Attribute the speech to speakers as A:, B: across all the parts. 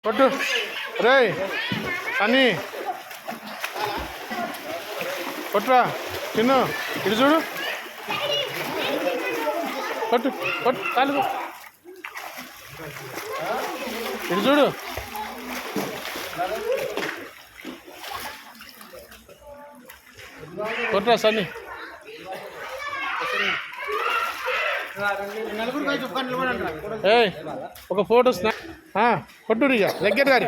A: కొట్టు రే అని కొట్టురా చిన్ను ఇటు చూడు కొట్టు కొట్టు కాలు ఇటు చూడు కొట్టురా సన్ని ఏ ఒక ఫోటో కొట్టురు ఇక దగ్గర గారి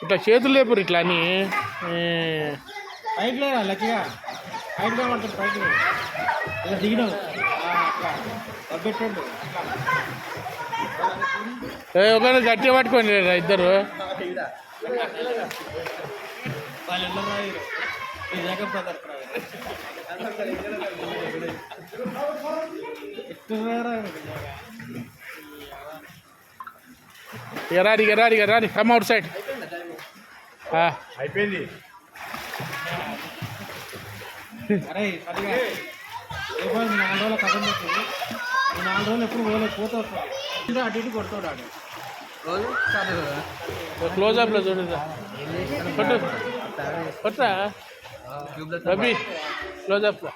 A: ఇట్లా చేతులు లేపురు ఇట్లా అని
B: పైకి లేదా లక్కీగా పైకి పడుతుంది పైకి ఇలా దిగినావు పెట్టండు
A: ఒకరు గట్టిగా పట్టుకోండి ఇద్దరు రాడి కమ్ అవుట్ సైడ్
B: అయిపోయింది అరే సరిగా 4 రోజుల కథం పెట్టింది 4 రోజులు ఎప్పుడు పోతా వస్తుంది అటు ఇటు కొడతాడు ఆడు
A: క్లోజ్అప్లో చూడదా కొట్టు కొట్టరా రబీ క్లోజ్అప్లో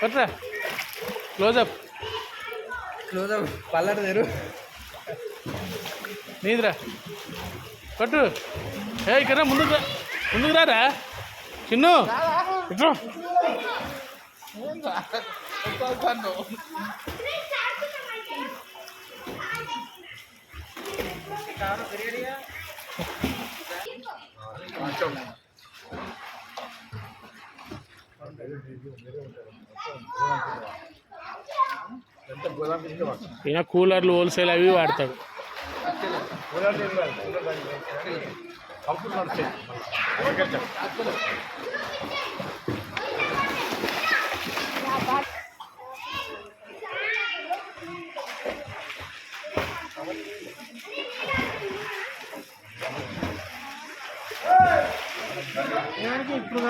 A: కొట్టరా క్లోజ్అప్
B: పల్లెట తెరు
A: నీదిరా కొట్టు ఇక్కడ ముందుకు రారా చిన్ను ఇట్లా ఈయన కూలర్లు హోల్సేల్ అవి వాడతాడు
B: ఇప్పుడు